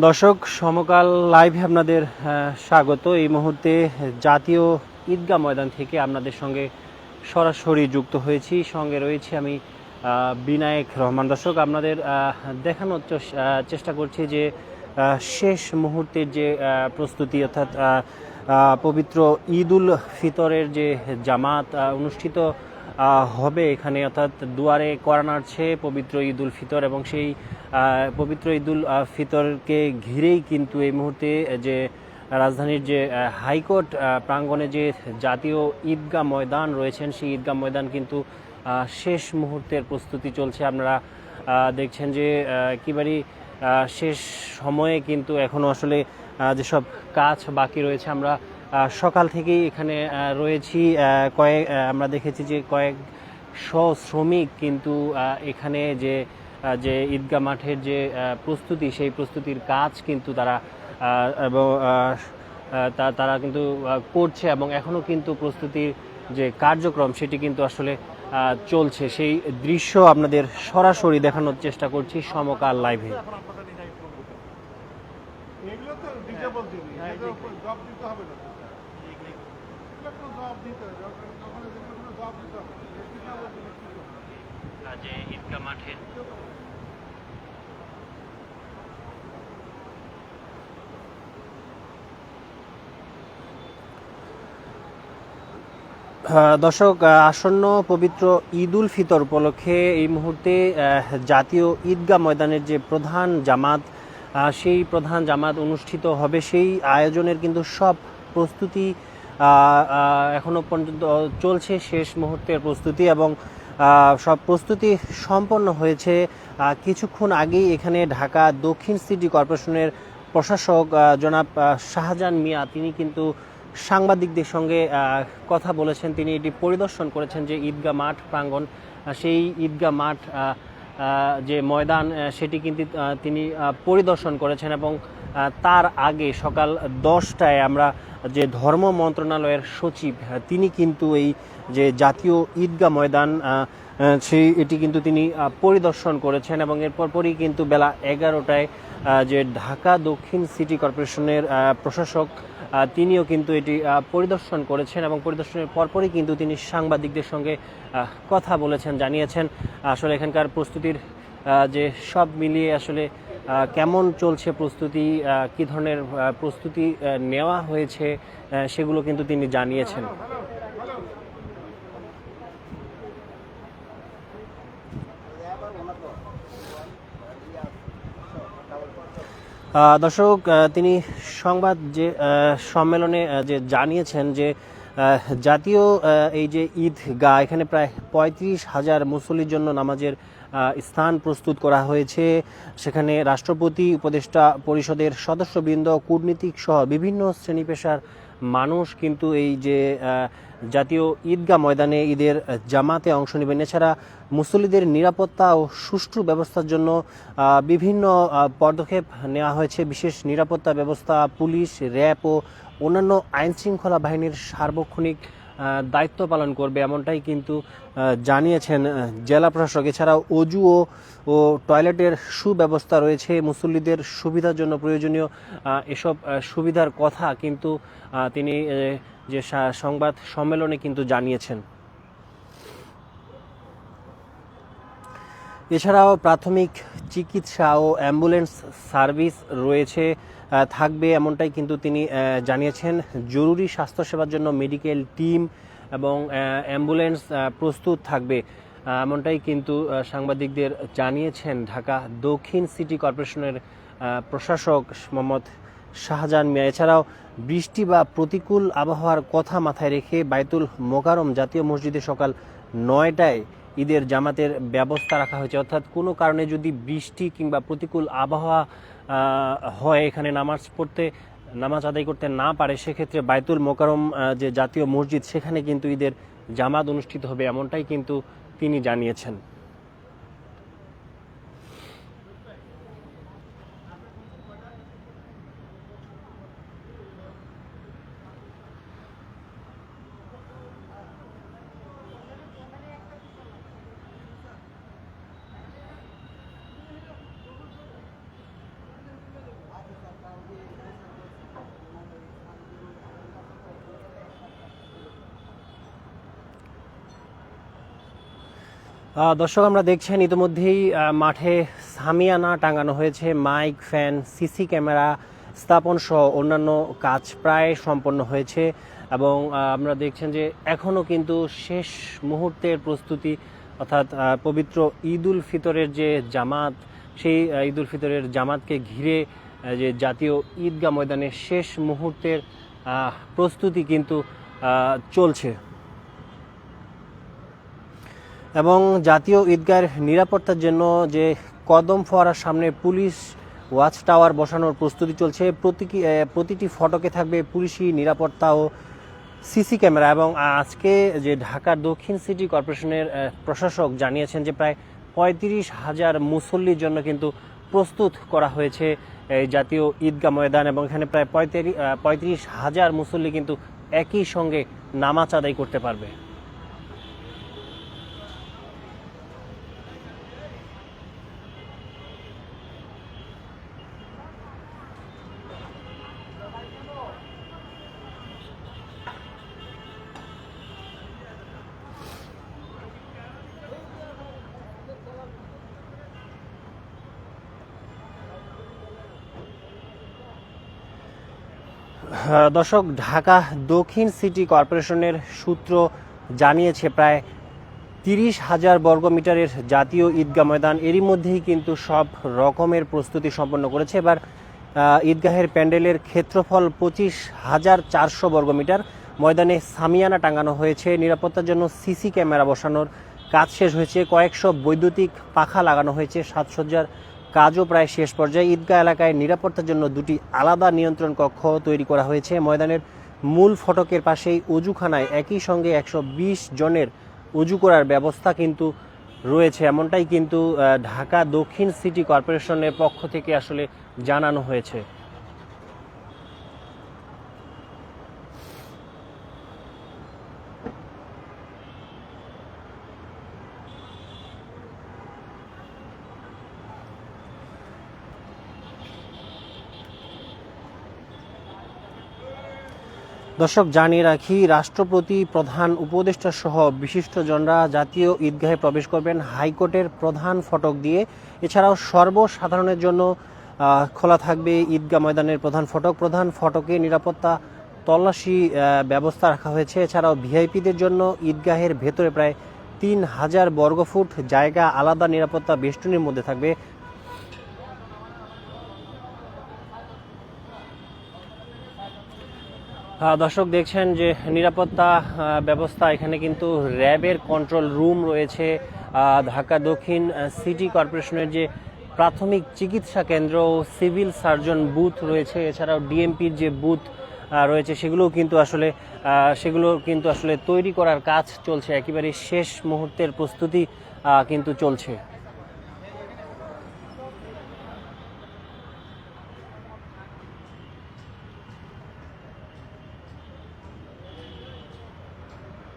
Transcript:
দর্শক সমকাল লাইভে আপনাদের স্বাগত। এই মুহূর্তে জাতীয় ঈদগাহ ময়দান থেকে আপনাদের সঙ্গে সরাসরি যুক্ত হয়েছি। সঙ্গে রয়েছি আমি বিনায়েক রহমান। দর্শক আপনাদের দেখানোর চেষ্টা করছি যে শেষ মুহূর্তের যে প্রস্তুতি, অর্থাৎ পবিত্র ঈদ উল ফিতরের যে জামাত অনুষ্ঠিত হবে এখানে, অর্থাৎ দুয়ারে করা নাড়ছে পবিত্র ঈদ উল ফিতর, এবং সেই পবিত্র ঈদ উল ফিতরকে ঘিরেই কিন্তু এই মুহূর্তে যে রাজধানীর যে হাইকোর্ট প্রাঙ্গণে যে জাতীয় ঈদগাহ ময়দান রয়েছেন, সেই ঈদগাহ ময়দান কিন্তু শেষ মুহূর্তের প্রস্তুতি চলছে। আপনারা দেখছেন যে একেবারেই শেষ সময়ে কিন্তু এখনও আসলে যেসব কাজ বাকি রয়েছে, আমরা সকাল থেকেই এখানে রয়েছি। আমরা দেখেছি যে কয়েকশো শ্রমিক কিন্তু এখানে যে ঈদগাহ মাঠের যে প্রস্তুতি, সেই প্রস্তুতির কাজ কিন্তু তারা কিন্তু করছে, এবং এখনও কিন্তু প্রস্তুতির যে কার্যক্রম সেটি কিন্তু আসলে চলছে। সেই দৃশ্য আপনাদের সরাসরি দেখানোর চেষ্টা করছি সমকাল লাইভে। যে ঈদগাহ মাঠের দর্শক, আসন্ন পবিত্র ঈদ উল ফিতর উপলক্ষে এই মুহূর্তে জাতীয় ঈদগাহ ময়দানের যে প্রধান জামাত, সেই প্রধান জামাত অনুষ্ঠিত হবে, সেই আয়োজনের কিন্তু সব প্রস্তুতি এখনো পর্যন্ত চলছে। শেষ মুহূর্তের প্রস্তুতি, এবং সব প্রস্তুতি সম্পন্ন হয়েছে। কিছুক্ষণ আগেই এখানে ঢাকা দক্ষিণ সিটি কর্পোরেশনের প্রশাসক জনাব শাহজাহান মিয়া, তিনি কিন্তু সাংবাদিকদের সঙ্গে কথা বলেছেন। তিনি এটি পরিদর্শন করেছেন যে ঈদগাহ মাঠ প্রাঙ্গণ, সেই ঈদগাহ মাঠ যে ময়দান সেটি কিন্তু তিনি পরিদর্শন করেছেন। এবং তার আগে সকাল 10টায় আমরা যে ধর্ম মন্ত্রণালয়ের সচিব, তিনি কিন্তু এই যে জাতীয় ঈদগাহ ময়দান এটি কিন্তু তিনি পরিদর্শন করেছেন, এবং এরপরই কিন্তু বেলা 11টায় যে ঢাকা দক্ষিণ সিটি কর্পোরেশনের প্রশাসক, তিনিও কিন্তু এটি পরিদর্শন করেছেন, এবং পরিদর্শনের পরপরই কিন্তু তিনি সাংবাদিকদের সঙ্গে কথা বলেছেন, জানিয়েছেন আসলে এখানকার প্রস্তুতির যে সব মিলিয়ে আসলে কেমন চলছে প্রস্তুতি, কী ধরনের প্রস্তুতি নেওয়া হয়েছে, সেগুলো কিন্তু তিনি জানিয়েছেন। দর্শক, তিনি সংবাদ যে সম্মেলনে যে জানিয়েছেন যে জাতীয় এই যে ঈদগাহ, এখানে প্রায় 35,000 মুসল্লির জন্য নামাজের স্থান প্রস্তুত করা হয়েছে। সেখানে রাষ্ট্রপতি, উপদেষ্টা পরিষদের সদস্যবৃন্দ, কূটনীতিক সহ বিভিন্ন শ্রেণী পেশার মানুষ কিন্তু এই যে জাতীয় ঈদগাহ ময়দানে ঈদের জামাতে অংশ নেবেন। এছাড়া মুসল্লিদের নিরাপত্তা ও সুষ্ঠু ব্যবস্থার জন্য বিভিন্ন পদক্ষেপ নেওয়া হয়েছে। বিশেষ নিরাপত্তা ব্যবস্থা, পুলিশ, র্যাব ও অন্যান্য আইনশৃঙ্খলা বাহিনীর সার্বক্ষণিক দায়িত্ব পালন করবে, এমনটাই কিন্তু জানিয়েছেন জেলা প্রশাসক। এছাড়াও অজু ও টয়লেটের সুব্যবস্থা রয়েছে। মুসল্লিদের সুবিধার জন্য প্রয়োজনীয় এসব সুবিধার কথা কিন্তু তিনি যে সংবাদ সম্মেলনে কিন্তু জানিয়েছেন। এছাড়াও প্রাথমিক চিকিৎসা ও অ্যাম্বুলেন্স সার্ভিস রয়েছে, থাকবে, এমনটাই কিন্তু তিনি জানিয়েছেন। জরুরি স্বাস্থ্যসেবার জন্য মেডিকেল টিম এবং অ্যাম্বুলেন্স প্রস্তুত থাকবে, এমনটাই কিন্তু সাংবাদিকদের জানিয়েছেন ঢাকা দক্ষিণ সিটি কর্পোরেশনের প্রশাসক মোহাম্মদ শাহজাহান মিয়া। এছাড়াও বৃষ্টি বা প্রতিকূল আবহাওয়ার কথা মাথায় রেখে বায়তুল মোকাররম জাতীয় মসজিদে সকাল 9টায় ঈদের জামাতের ব্যবস্থা রাখা হয়েছে। অর্থাৎ কোনো কারণে যদি বৃষ্টি কিংবা প্রতিকূল আবহাওয়া হয়, এখানে নামাজ আদায় করতে না পারে, সেক্ষেত্রে বায়তুল মোকাররম যে জাতীয় মসজিদ, সেখানে কিন্তু ঈদের জামাত অনুষ্ঠিত হবে, এমনটাই কিন্তু তিনি জানিয়েছেন। দর্শক, আমরা দেখছেন ইতিমধ্যেই মাঠে সামিয়ানা টাঙানো হয়েছে, মাইক, ফ্যান, সিসি ক্যামেরা স্থাপন সহ অন্যান্য কাজ প্রায় সম্পন্ন হয়েছে এবং আমরা দেখছেন যে এখনও কিন্তু শেষ মুহূর্তের প্রস্তুতি, অর্থাৎ পবিত্র ঈদ উল ফিতরের যে জামাত, সেই ঈদ উল ফিতরের জামাতকে ঘিরে যে জাতীয় ঈদগাহ ময়দানের শেষ মুহূর্তের প্রস্তুতি কিন্তু চলছে এবং জাতীয় ঈদগাহের নিরাপত্তার জন্য যে কদম ফোয়ারার সামনে পুলিশ ওয়াচ টাওয়ার বসানোর প্রস্তুতি চলছে। প্রতিটি ফটকে থাকবে পুলিশি নিরাপত্তা ও সিসি ক্যামেরা এবং আজকে যে ঢাকার দক্ষিণ সিটি কর্পোরেশনের প্রশাসক জানিয়েছেন যে প্রায় 35,000 মুসল্লির জন্য কিন্তু প্রস্তুত করা হয়েছে এই জাতীয় ঈদগাহ ময়দান এবং এখানে প্রায় 35,000 মুসল্লি কিন্তু একই সঙ্গে নামাজ আদায় করতে পারবে। দর্শক, ঢাকা দক্ষিণ সিটি কর্পোরেশনের সূত্র জানিয়েছে প্রায় 30,000 বর্গমিটারের জাতীয় ঈদগাহ ময়দান এরই মধ্যেই কিন্তু সব রকমের প্রস্তুতি সম্পন্ন করেছে। এবার ঈদগাহের প্যান্ডেলের ক্ষেত্রফল 25,400 বর্গমিটার। ময়দানে সামিয়ানা টাঙানো হয়েছে, নিরাপত্তার জন্য সিসি ক্যামেরা বসানোর কাজ শেষ হয়েছে, কয়েকশো বৈদ্যুতিক পাখা লাগানো হয়েছে, সাজসজ্জার কাজও প্রায় শেষ পর্যায়ে। ঈদগাহ এলাকায় নিরাপত্তার জন্য দুটি আলাদা নিয়ন্ত্রণ কক্ষ তৈরি করা হয়েছে। ময়দানের মূল ফটকের পাশেই অজুখানায় একই সঙ্গে 120 জনের অজু করার ব্যবস্থা কিন্তু রয়েছে, এমনটাই কিন্তু ঢাকা দক্ষিণ সিটি কর্পোরেশনের পক্ষ থেকে আসলে জানানো হয়েছে। দর্শক, জানিয়ে রাখি, রাষ্ট্রপতি, প্রধান উপদেষ্টা সহ বিশিষ্টজনরা জাতীয় ঈদগাহে প্রবেশ করবেন হাইকোর্টের প্রধান ফটক দিয়ে। এছাড়াও সর্বসাধারণের জন্য খোলা থাকবে ঈদগাহ ময়দানের প্রধান ফটক। প্রধান ফটকে নিরাপত্তা তল্লাশি ব্যবস্থা রাখা হয়েছে। এছাড়াও ভিআইপিদের জন্য ঈদগাহের ভেতরে প্রায় 3,000 বর্গফুট জায়গা আলাদা নিরাপত্তা বেষ্টনীর মধ্যে থাকবে। দর্শক, দেখছেন যে নিরাপত্তা ব্যবস্থা, এখানে কিন্তু র্যাবের কন্ট্রোল রুম রয়েছে। ঢাকা দক্ষিণ সিটি কর্পোরেশনের যে প্রাথমিক চিকিৎসা কেন্দ্র, সিভিল সার্জন বুথ রয়েছে, এছাড়াও ডিএমপির যে বুথ রয়েছে সেগুলো কিন্তু আসলে তৈরি করার কাজ চলছে, একেবারে শেষ মুহূর্তের প্রস্তুতি কিন্তু চলছে।